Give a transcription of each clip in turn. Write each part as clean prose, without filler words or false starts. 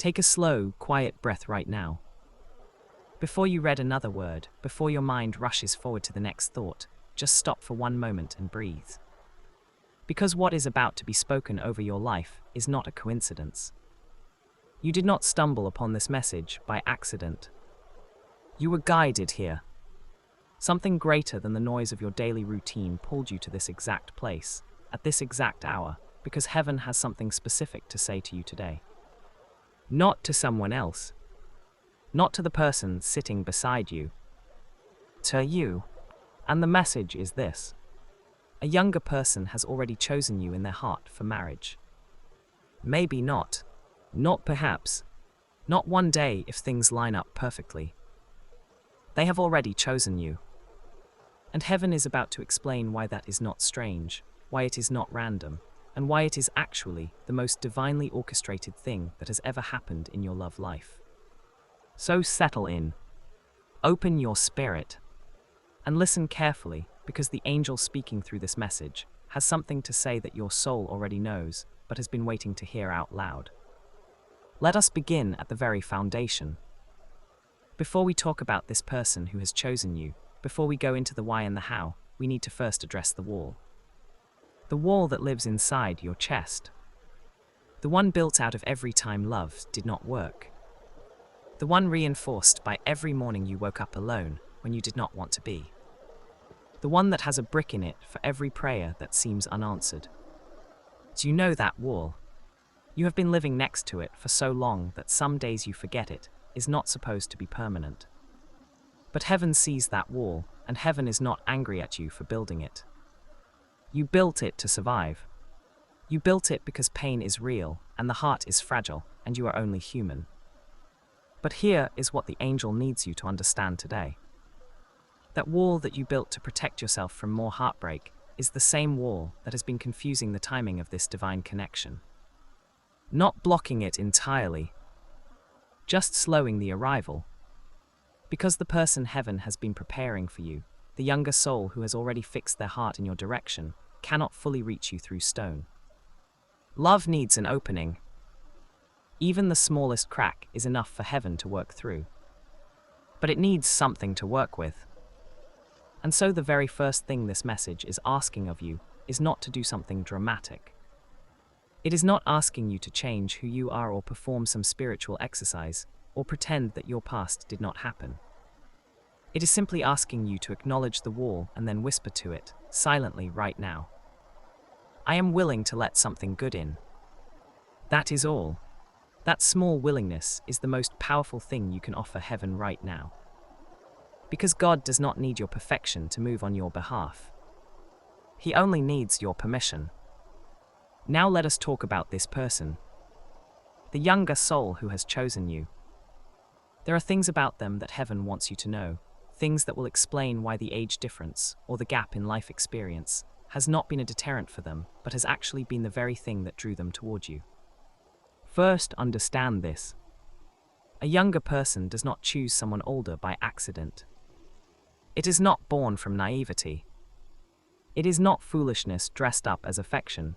Take a slow, quiet breath right now. Before you read another word, before your mind rushes forward to the next thought, just stop for one moment and breathe. Because what is about to be spoken over your life is not a coincidence. You did not stumble upon this message by accident. You were guided here. Something greater than the noise of your daily routine pulled you to this exact place, at this exact hour, because heaven has something specific to say to you today. Not to someone else. Not to the person sitting beside you. To you. And the message is this. A younger person has already chosen you in their heart for marriage. Maybe not. Not perhaps. Not one day if things line up perfectly. They have already chosen you. And heaven is about to explain why that is not strange, why it is not random, and why it is actually the most divinely orchestrated thing that has ever happened in your love life. So settle in. Open your spirit. And listen carefully, because the angel speaking through this message has something to say that your soul already knows, but has been waiting to hear out loud. Let us begin at the very foundation. Before we talk about this person who has chosen you, before we go into the why and the how, we need to first address the wall. The wall that lives inside your chest. The one built out of every time love did not work. The one reinforced by every morning you woke up alone when you did not want to be. The one that has a brick in it for every prayer that seems unanswered. Do you know that wall? You have been living next to it for so long that some days you forget it is not supposed to be permanent. But heaven sees that wall, and heaven is not angry at you for building it. You built it to survive. You built it because pain is real, and the heart is fragile, and you are only human. But here is what the angel needs you to understand today. That wall that you built to protect yourself from more heartbreak is the same wall that has been confusing the timing of this divine connection. Not blocking it entirely, just slowing the arrival. Because the person heaven has been preparing for you, the younger soul who has already fixed their heart in your direction, cannot fully reach you through stone. Love needs an opening. Even the smallest crack is enough for heaven to work through. But it needs something to work with. And so the very first thing this message is asking of you is not to do something dramatic. It is not asking you to change who you are or perform some spiritual exercise or pretend that your past did not happen. It is simply asking you to acknowledge the wall and then whisper to it, silently right now. I am willing to let something good in. That is all. That small willingness is the most powerful thing you can offer heaven right now. Because God does not need your perfection to move on your behalf. He only needs your permission. Now let us talk about this person. The younger soul who has chosen you. There are things about them that heaven wants you to know, things that will explain why the age difference, or the gap in life experience, has not been a deterrent for them, but has actually been the very thing that drew them toward you. First, understand this. A younger person does not choose someone older by accident. It is not born from naivety. It is not foolishness dressed up as affection.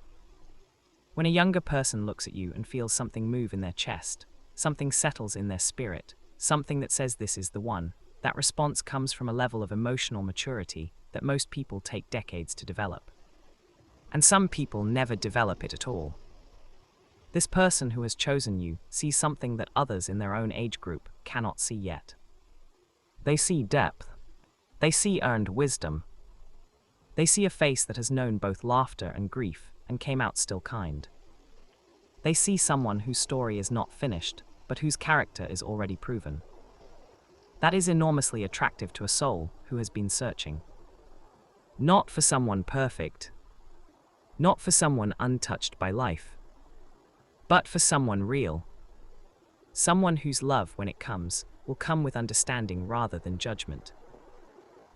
When a younger person looks at you and feels something move in their chest, something settles in their spirit, something that says this is the one, that response comes from a level of emotional maturity that most people take decades to develop. And some people never develop it at all. This person who has chosen you sees something that others in their own age group cannot see yet. They see depth. They see earned wisdom. They see a face that has known both laughter and grief and came out still kind. They see someone whose story is not finished, but whose character is already proven. That is enormously attractive to a soul who has been searching. Not for someone perfect, not for someone untouched by life, but for someone real. Someone whose love, when it comes, will come with understanding rather than judgment,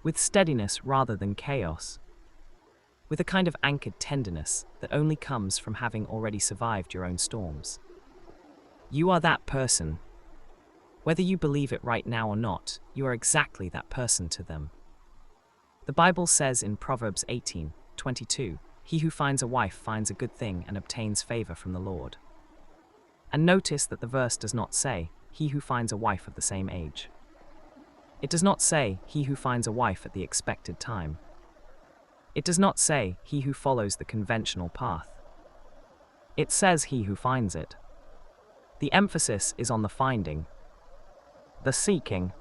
with steadiness rather than chaos, with a kind of anchored tenderness that only comes from having already survived your own storms. You are that person. Whether you believe it right now or not, you are exactly that person to them. The Bible says in Proverbs 18:22, "He who finds a wife finds a good thing and obtains favor from the Lord." And notice that the verse does not say, "He who finds a wife of the same age." It does not say, "He who finds a wife at the expected time." It does not say, "He who follows the conventional path." It says, "He who finds it." The emphasis is on the finding, the seeking,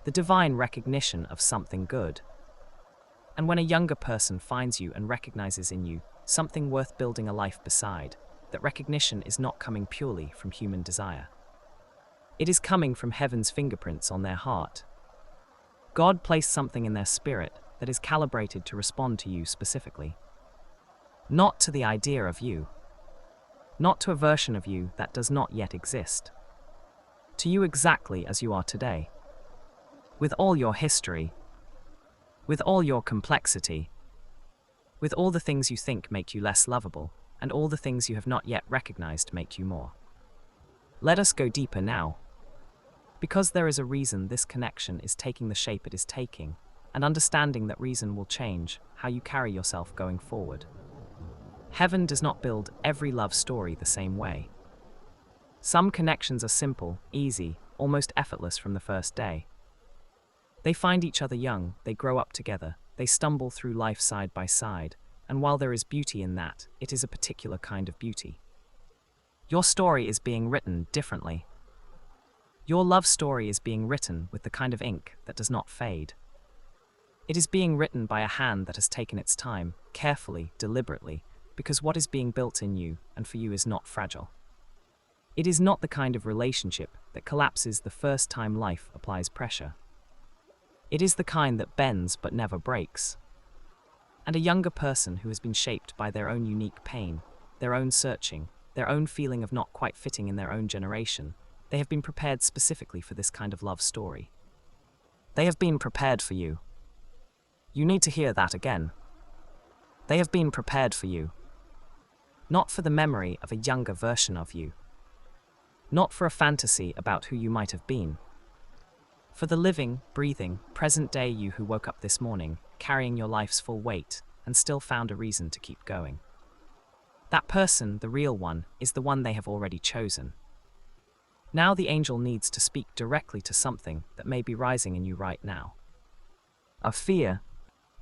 the divine recognition of something good. And when a younger person finds you and recognizes in you something worth building a life beside, that recognition is not coming purely from human desire. It is coming from heaven's fingerprints on their heart. God placed something in their spirit that is calibrated to respond to you specifically. Not to the idea of you. Not to a version of you that does not yet exist. To you exactly as you are today. With all your history. With all your complexity. With all the things you think make you less lovable, and all the things you have not yet recognized make you more. Let us go deeper now. Because there is a reason this connection is taking the shape it is taking, and understanding that reason will change how you carry yourself going forward. Heaven does not build every love story the same way. Some connections are simple, easy, almost effortless from the first day. They find each other young, they grow up together, they stumble through life side by side, and while there is beauty in that, it is a particular kind of beauty. Your story is being written differently. Your love story is being written with the kind of ink that does not fade. It is being written by a hand that has taken its time, carefully, deliberately, because what is being built in you and for you is not fragile. It is not the kind of relationship that collapses the first time life applies pressure. It is the kind that bends but never breaks. And a younger person who has been shaped by their own unique pain, their own searching, their own feeling of not quite fitting in their own generation, they have been prepared specifically for this kind of love story. They have been prepared for you. You need to hear that again. They have been prepared for you. Not for the memory of a younger version of you. Not for a fantasy about who you might have been. For the living, breathing, present-day you who woke up this morning, carrying your life's full weight, and still found a reason to keep going. That person, the real one, is the one they have already chosen. Now the angel needs to speak directly to something that may be rising in you right now. A fear,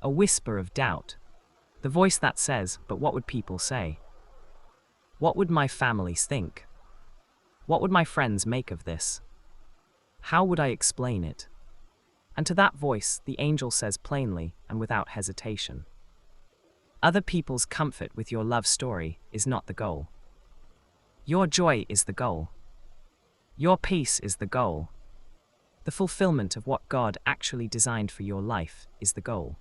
a whisper of doubt, the voice that says, "But what would people say? What would my families think? What would my friends make of this? How would I explain it?" And to that voice, the angel says plainly and without hesitation, "Other people's comfort with your love story is not the goal. Your joy is the goal. Your peace is the goal. The fulfillment of what God actually designed for your life is the goal.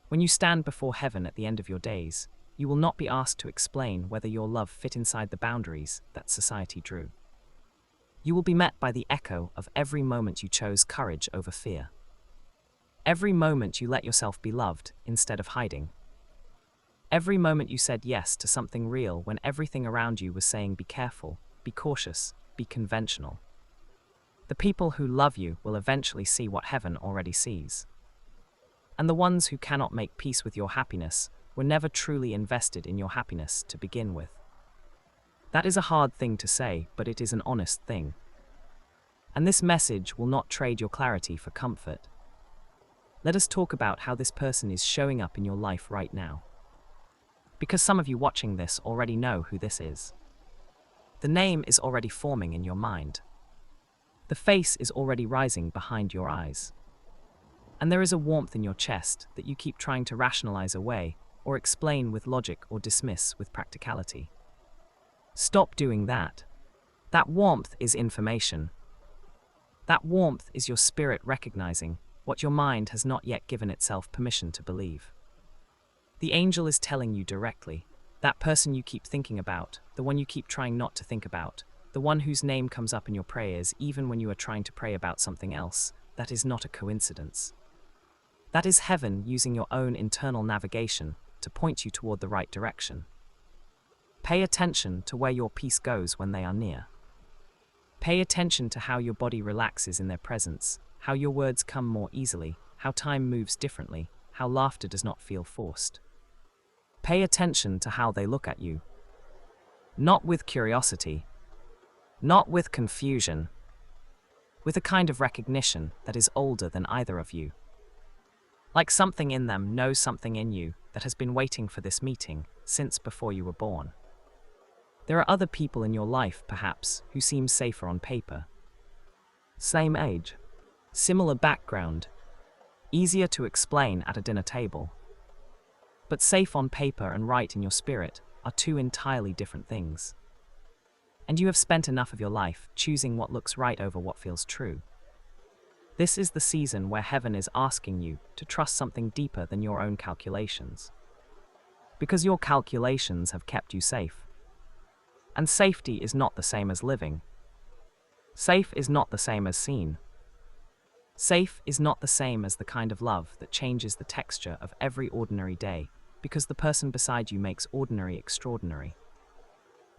When you stand before heaven at the end of your days, you will not be asked to explain whether your love fit inside the boundaries that society drew. You will be met by the echo of every moment you chose courage over fear. Every moment you let yourself be loved instead of hiding. Every moment you said yes to something real when everything around you was saying be careful, be cautious, be conventional. The people who love you will eventually see what heaven already sees. And the ones who cannot make peace with your happiness were never truly invested in your happiness to begin with. That is a hard thing to say, but it is an honest thing. And this message will not trade your clarity for comfort. Let us talk about how this person is showing up in your life right now. Because some of you watching this already know who this is. The name is already forming in your mind. The face is already rising behind your eyes. And there is a warmth in your chest that you keep trying to rationalize away or explain with logic or dismiss with practicality. Stop doing that. That warmth is information. That warmth is your spirit recognizing what your mind has not yet given itself permission to believe. The angel is telling you directly, that person you keep thinking about, the one you keep trying not to think about, the one whose name comes up in your prayers even when you are trying to pray about something else, that is not a coincidence. That is heaven using your own internal navigation to point you toward the right direction. Pay attention to where your peace goes when they are near. Pay attention to how your body relaxes in their presence, how your words come more easily, how time moves differently, how laughter does not feel forced. Pay attention to how they look at you. Not with curiosity, Not with confusion, with a kind of recognition that is older than either of you. Like something in them knows something in you that has been waiting for this meeting since before you were born. There are other people in your life, perhaps, who seem safer on paper. Same age, similar background, easier to explain at a dinner table. But safe on paper and right in your spirit are two entirely different things. And you have spent enough of your life choosing what looks right over what feels true. This is the season where heaven is asking you to trust something deeper than your own calculations. Because your calculations have kept you safe. And safety is not the same as living. Safe is not the same as seen. Safe is not the same as the kind of love that changes the texture of every ordinary day, because the person beside you makes ordinary extraordinary.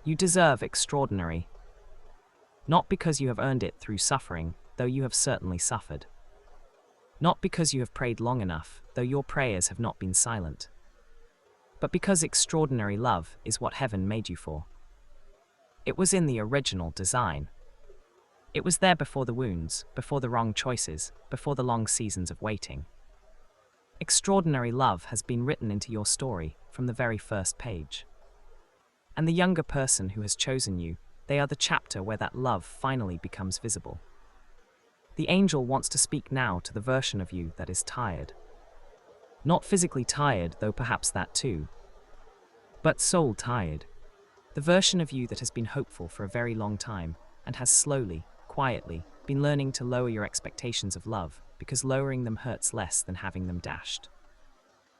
You deserve extraordinary. Not because you have earned it through suffering, though you have certainly suffered. Not because you have prayed long enough, though your prayers have not been silent. But because extraordinary love is what heaven made you for. It was in the original design. It was there before the wounds, before the wrong choices, before the long seasons of waiting. Extraordinary love has been written into your story from the very first page. And the younger person who has chosen you, they are the chapter where that love finally becomes visible. The angel wants to speak now to the version of you that is tired. Not physically tired, though perhaps that too. But soul tired. The version of you that has been hopeful for a very long time and has slowly, quietly, been learning to lower your expectations of love because lowering them hurts less than having them dashed.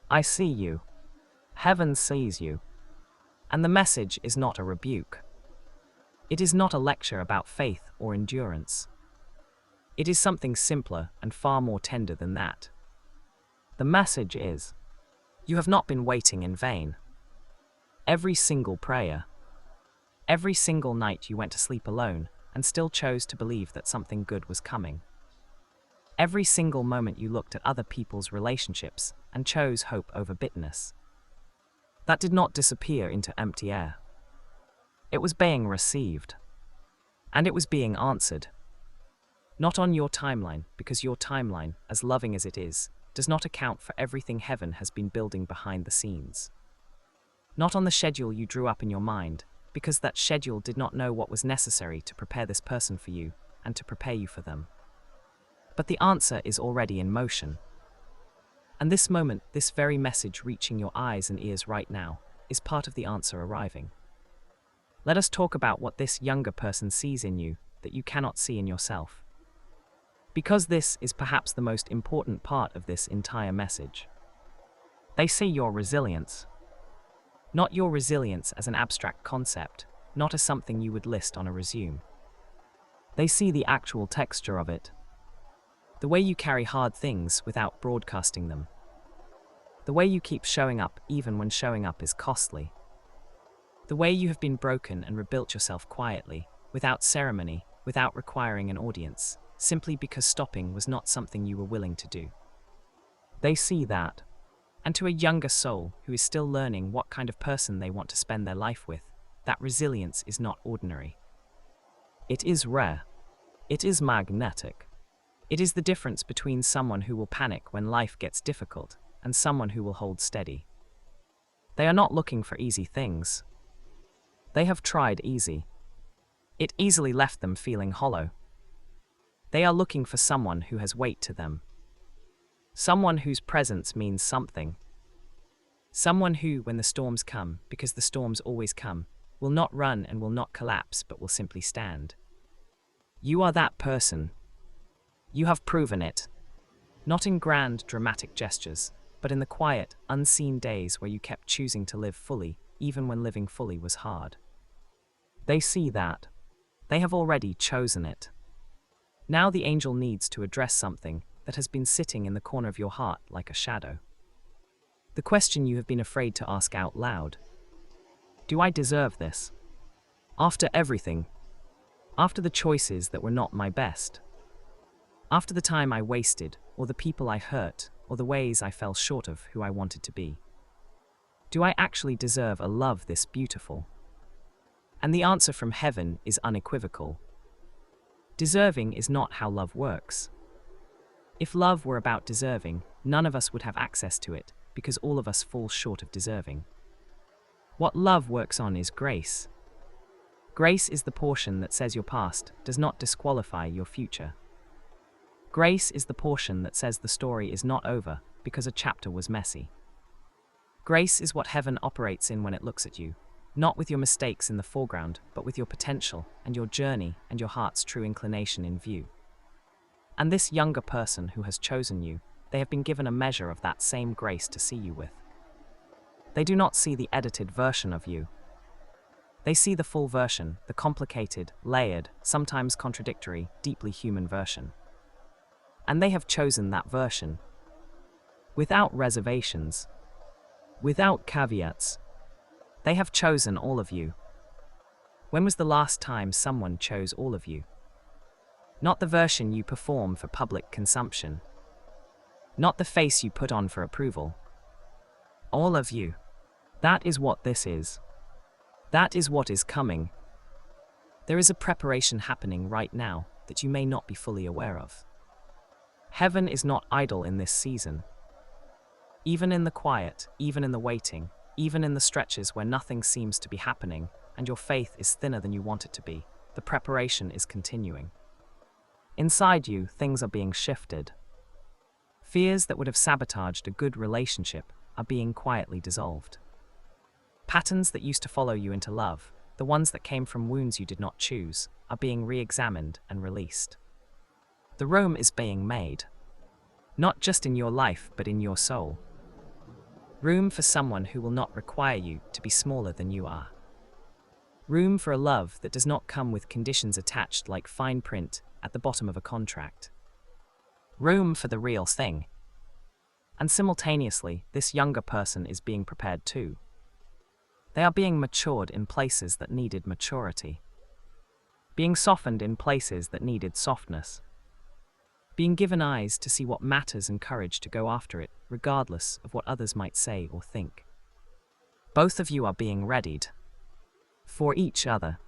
I see you. Heaven sees you. And the message is not a rebuke. It is not a lecture about faith or endurance. It is something simpler and far more tender than that. The message is, you have not been waiting in vain. Every single prayer, every single night you went to sleep alone and still chose to believe that something good was coming. Every single moment you looked at other people's relationships and chose hope over bitterness. That did not disappear into empty air. It was being received. And it was being answered. Not on your timeline, because your timeline, as loving as it is, does not account for everything heaven has been building behind the scenes. Not on the schedule you drew up in your mind, because that schedule did not know what was necessary to prepare this person for you and to prepare you for them. But the answer is already in motion. And this moment, this very message reaching your eyes and ears right now, is part of the answer arriving. Let us talk about what this younger person sees in you that you cannot see in yourself. Because this is perhaps the most important part of this entire message. They see your resilience. Not your resilience as an abstract concept, not as something you would list on a resume. They see the actual texture of it. The way you carry hard things without broadcasting them. The way you keep showing up even when showing up is costly. The way you have been broken and rebuilt yourself quietly, without ceremony, without requiring an audience, simply because stopping was not something you were willing to do. They see that. And to a younger soul who is still learning what kind of person they want to spend their life with, that resilience is not ordinary. It is rare. It is magnetic. It is the difference between someone who will panic when life gets difficult and someone who will hold steady. They are not looking for easy things. They have tried easy. It easily left them feeling hollow. They are looking for someone who has weight to them. Someone whose presence means something. Someone who, when the storms come, because the storms always come, will not run and will not collapse but will simply stand. You are that person. You have proven it. Not in grand, dramatic gestures, but in the quiet, unseen days where you kept choosing to live fully, even when living fully was hard. They see that. They have already chosen it. Now the angel needs to address something that has been sitting in the corner of your heart like a shadow. The question you have been afraid to ask out loud. Do I deserve this? After everything. After the choices that were not my best. After the time I wasted, or the people I hurt, or the ways I fell short of who I wanted to be. Do I actually deserve a love this beautiful? And the answer from heaven is unequivocal. Deserving is not how love works. If love were about deserving, none of us would have access to it, because all of us fall short of deserving. What love works on is grace. Grace is the portion that says your past does not disqualify your future. Grace is the portion that says the story is not over because a chapter was messy. Grace is what heaven operates in when it looks at you, not with your mistakes in the foreground, but with your potential and your journey and your heart's true inclination in view. And this younger person who has chosen you, they have been given a measure of that same grace to see you with. They do not see the edited version of you. They see the full version, the complicated, layered, sometimes contradictory, deeply human version. And they have chosen that version. Without reservations. Without caveats. They have chosen all of you. When was the last time someone chose all of you? Not the version you perform for public consumption. Not the face you put on for approval. All of you. That is what this is. That is what is coming. There is a preparation happening right now that you may not be fully aware of. Heaven is not idle in this season. Even in the quiet, even in the waiting, even in the stretches where nothing seems to be happening and your faith is thinner than you want it to be, the preparation is continuing. Inside you, things are being shifted. Fears that would have sabotaged a good relationship are being quietly dissolved. Patterns that used to follow you into love, the ones that came from wounds you did not choose, are being re-examined and released. The room is being made. Not just in your life, but in your soul. Room for someone who will not require you to be smaller than you are. Room for a love that does not come with conditions attached like fine print at the bottom of a contract. Room for the real thing. And simultaneously, this younger person is being prepared too. They are being matured in places that needed maturity. Being softened in places that needed softness. Being given eyes to see what matters and courage to go after it, regardless of what others might say or think. Both of you are being readied. For each other.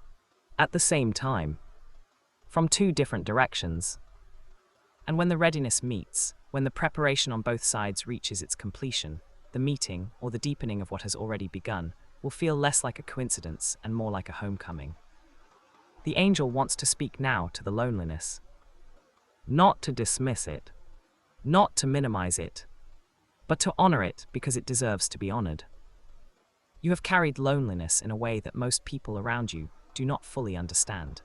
At the same time. From two different directions. And when the readiness meets, when the preparation on both sides reaches its completion, the meeting, or the deepening of what has already begun, will feel less like a coincidence and more like a homecoming. The angel wants to speak now to the loneliness. Not to dismiss it, not to minimize it, but to honor it because it deserves to be honored. You have carried loneliness in a way that most people around you do not fully understand.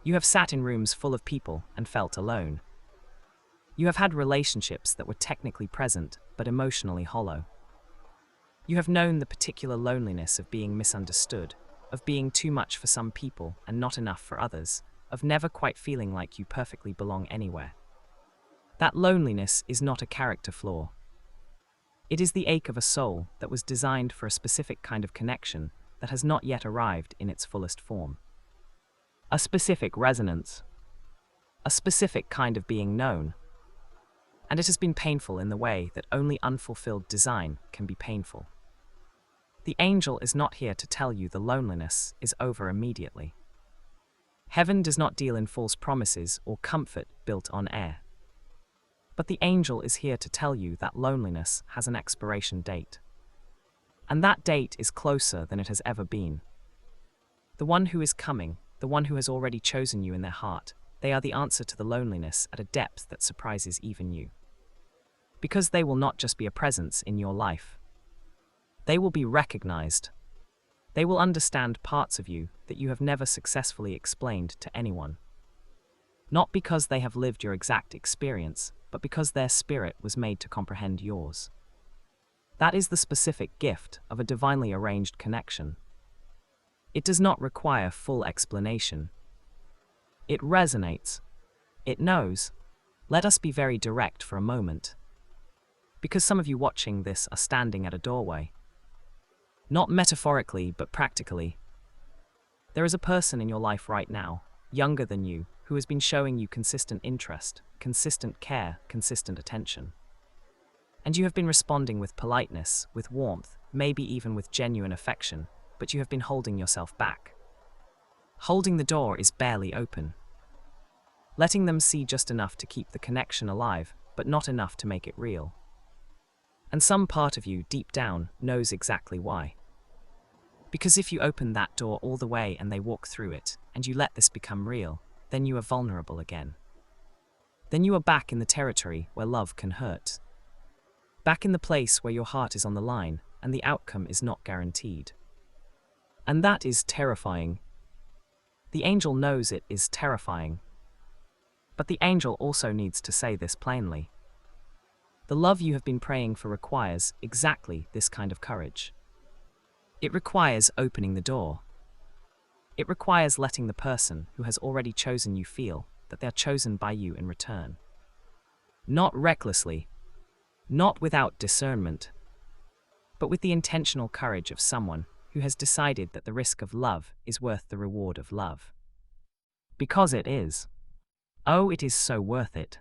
You have sat in rooms full of people and felt alone. You have had relationships that were technically present but emotionally hollow. You have known the particular loneliness of being misunderstood, of being too much for some people and not enough for others, of never quite feeling like you perfectly belong anywhere. That loneliness is not a character flaw. It is the ache of a soul that was designed for a specific kind of connection that has not yet arrived in its fullest form. A specific resonance. A specific kind of being known. And it has been painful in the way that only unfulfilled design can be painful. The angel is not here to tell you the loneliness is over immediately. Heaven does not deal in false promises or comfort built on air. But the angel is here to tell you that loneliness has an expiration date. And that date is closer than it has ever been. The one who is coming, the one who has already chosen you in their heart, they are the answer to the loneliness at a depth that surprises even you. Because they will not just be a presence in your life. They will be recognized. They will understand parts of you that you have never successfully explained to anyone. Not because they have lived your exact experience, but because their spirit was made to comprehend yours. That is the specific gift of a divinely arranged connection. It does not require full explanation. It resonates. It knows. Let us be very direct for a moment. Because some of you watching this are standing at a doorway. Not metaphorically, but practically. There is a person in your life right now, younger than you, who has been showing you consistent interest, consistent care, consistent attention. And you have been responding with politeness, with warmth, maybe even with genuine affection, but you have been holding yourself back. Holding the door is barely open. Letting them see just enough to keep the connection alive, but not enough to make it real. And some part of you, deep down, knows exactly why. Because if you open that door all the way and they walk through it, and you let this become real, then you are vulnerable again. Then you are back in the territory where love can hurt. Back in the place where your heart is on the line, and the outcome is not guaranteed. And that is terrifying. The angel knows it is terrifying. But the angel also needs to say this plainly. The love you have been praying for requires exactly this kind of courage. It requires opening the door. It requires letting the person who has already chosen you feel that they are chosen by you in return. Not recklessly, not without discernment, but with the intentional courage of someone who has decided that the risk of love is worth the reward of love. Because it is. Oh, it is so worth it.